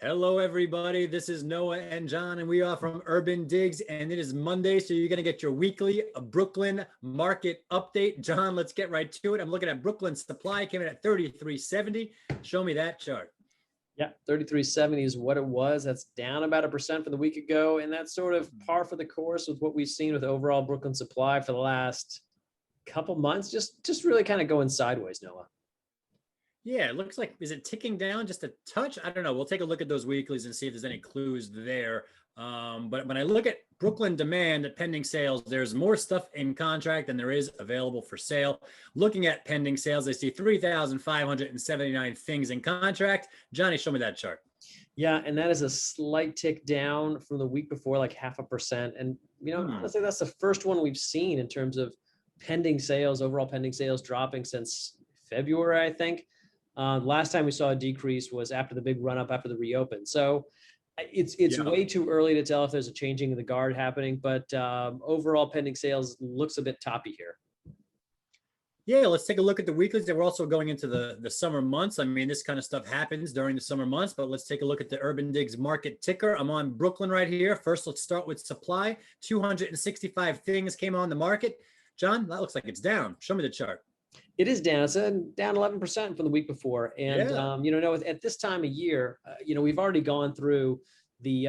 Hello, everybody. This is Noah and John, and we are from Urban Digs, and it is Monday, so you're going to get your weekly Brooklyn market update. John, let's get right to it. I'm looking at Brooklyn supply, came in at 3370. Show me that chart. Yeah, 3370 is what it was. That's down about 1% from the week ago, and that's sort of par for the course with what we've seen with overall Brooklyn supply for the last couple months. Just really kind of going sideways, Noah. Yeah, it looks like, is it ticking down just a touch? I don't know. We'll take a look at those weeklies and see if there's any clues there. But when I look at Brooklyn demand at pending sales, there's more stuff in contract than there is available for sale. Looking at pending sales, I see 3,579 things in contract. Johnny, show me that chart. Yeah, and that is a slight tick down from the week before, like 0.5%. And, honestly, that's the first one we've seen in terms of pending sales, overall pending sales dropping since February, I think. Last time we saw a decrease was after the big run up after the reopen. So it's way too early to tell if there's a changing of the guard happening, but overall pending sales looks a bit toppy here. Yeah, let's take a look at the weeklies. We're also going into the summer months. I mean, this kind of stuff happens during the summer months, but let's take a look at the UrbanDigs market ticker. I'm on Brooklyn right here. First, let's start with supply. 265 things came on the market. John, that looks like it's down. Show me the chart. It is down. It's down 11% from the week before. And, yeah. At this time of year, we've already gone through the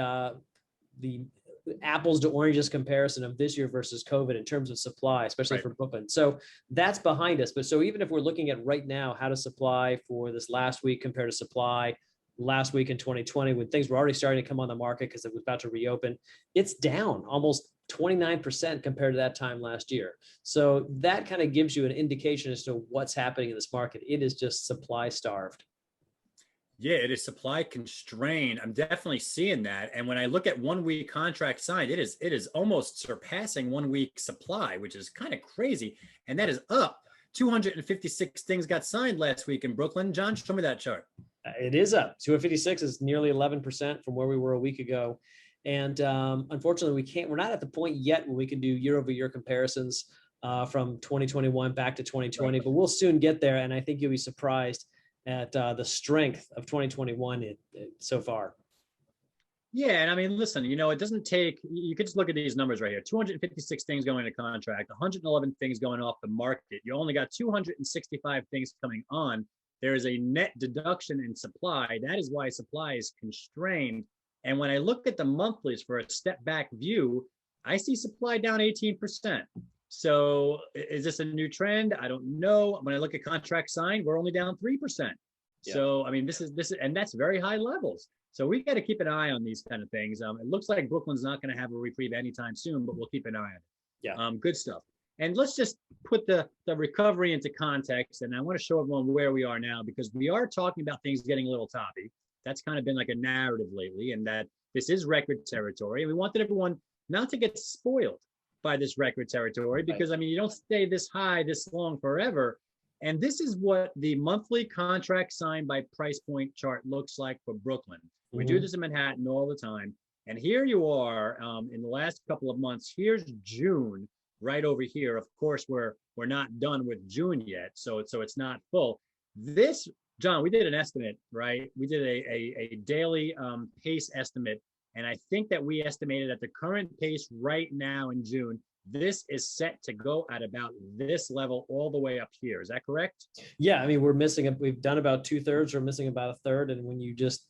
apples to oranges comparison of this year versus COVID in terms of supply, especially for Brooklyn. So that's behind us. But so even if we're looking at right now, how to supply for this last week compared to supply last week in 2020, when things were already starting to come on the market because it was about to reopen, it's down almost 29% compared to that time last year. So that kind of gives you an indication as to what's happening in this market. It is just supply starved. Yeah, it is supply constrained. I'm definitely seeing that. And when I look at 1 week contract signed, it is almost surpassing 1 week supply, which is kind of crazy. And that is up. 256 things got signed last week in Brooklyn. John, show me that chart. It is up. 256 is nearly 11% from where we were a week ago. And unfortunately, we're not at the point yet where we can do year-over-year comparisons from 2021 back to 2020, but we'll soon get there. And I think you'll be surprised at the strength of 2021 so far. Yeah, and I mean, listen, it doesn't take, you could just look at these numbers right here. 256 things going into contract, 111 things going off the market. You only got 265 things coming on. There is a net deduction in supply. That is why supply is constrained. And when I look at the monthlies for a step back view, I see supply down 18%. So is this a new trend? I don't know. When I look at contract signed, we're only down 3%. Yeah. So, I mean, this is, and that's very high levels. So we got to keep an eye on these kind of things. It looks like Brooklyn's not going to have a reprieve anytime soon, but we'll keep an eye on it. Yeah. Good stuff. And let's just put the recovery into context. And I want to show everyone where we are now, because we are talking about things getting a little toppy. That's kind of been like a narrative lately, and that this is record territory. We wanted everyone not to get spoiled by this record territory, because I mean, you don't stay this high this long forever. And this is what the monthly contract signed by price point chart looks like for Brooklyn. We do this in Manhattan all the time. And here you are in the last couple of months. Here's June right over here. Of course, we're not done with June yet, so it's not full. This, John, we did an estimate, right? We did a daily pace estimate, and I think that we estimated at the current pace right now in June, this is set to go at about this level all the way up here. Is that correct? Yeah, I mean, we've done about 2/3, we're missing about 1/3, and when you just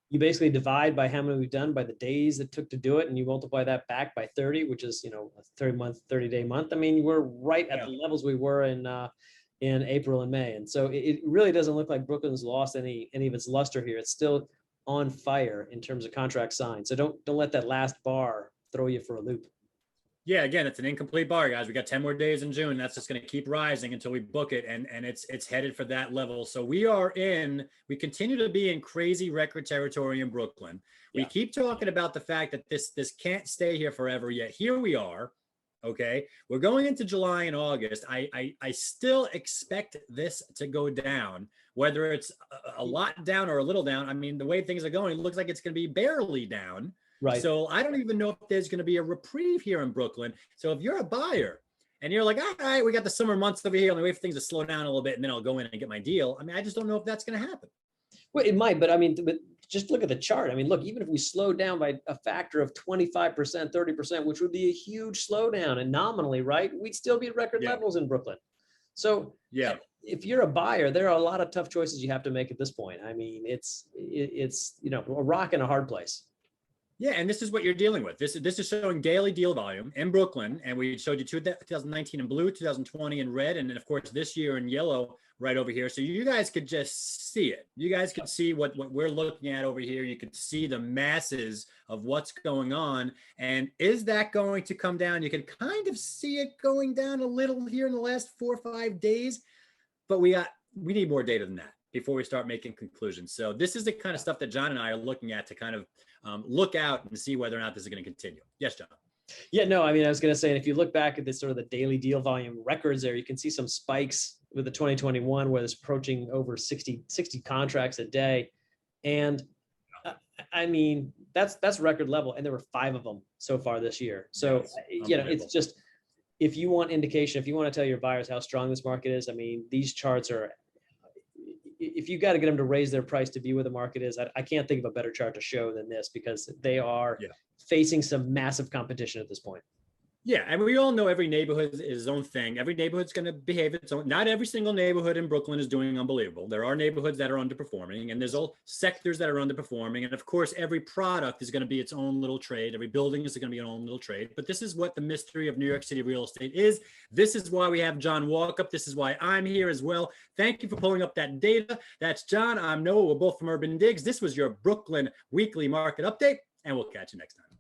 you basically divide by how many we've done by the days it took to do it, and you multiply that back by 30, which is a 30-day month. I mean, we're right at the levels we were in April and May. And so it really doesn't look like Brooklyn's lost any of its luster here. It's still on fire in terms of contract signed. So don't let that last bar throw you for a loop. Yeah, again, it's an incomplete bar, guys. We got 10 more days in June. That's just going to keep rising until we book it, and it's headed for that level. So we continue to be in crazy record territory in Brooklyn. We keep talking about the fact that this can't stay here forever, yet here we are. Okay, we're going into July and August. I still expect this to go down, whether it's a lot down or a little down. I mean, the way things are going, it looks like it's going to be barely down. Right. So I don't even know if there's going to be a reprieve here in Brooklyn. So if you're a buyer and you're like, all right, we got the summer months over here, and we wait for things to slow down a little bit, and then I'll go in and get my deal. I mean, I just don't know if that's going to happen. Well, it might, but I mean, just look at the chart. I mean, look, even if we slowed down by a factor of 25%, 30%, which would be a huge slowdown, and nominally, right, we'd still be at record levels in Brooklyn. So if you're a buyer, there are a lot of tough choices you have to make at this point. I mean, it's you know, a rock in a hard place. Yeah, and this is what you're dealing with. This is showing daily deal volume in Brooklyn, and we showed you 2019 in blue, 2020 in red, and then of course this year in yellow right over here. So you guys could just see it. You guys could see what we're looking at over here. You could see the masses of what's going on. And is that going to come down? You can kind of see it going down a little here in the last 4 or 5 days, but we need more data than that before we start making conclusions. So this is the kind of stuff that John and I are looking at to kind of look out and see whether or not this is going to continue. Yes, John. Yeah, no, I mean, I was going to say, if you look back at this sort of the daily deal volume records there, you can see some spikes with the 2021 where it's approaching over 60 contracts a day. And I mean, that's record level. And there were 5 of them so far this year. So, you know, it's just, if you want indication, if you want to tell your buyers how strong this market is, I mean, these charts are, if you got to get them to raise their price to be where the market is, I can't think of a better chart to show than this, because they are facing some massive competition at this point. Yeah, and we all know every neighborhood is its own thing. Every neighborhood's going to behave its own. Not every single neighborhood in Brooklyn is doing unbelievable. There are neighborhoods that are underperforming, and there's all sectors that are underperforming. And of course, every product is going to be its own little trade. Every building is going to be its own little trade. But this is what the mystery of New York City real estate is. This is why we have John Walkup. This is why I'm here as well. Thank you for pulling up that data. That's John. I'm Noah. We're both from UrbanDigs. This was your Brooklyn Weekly Market Update, and we'll catch you next time.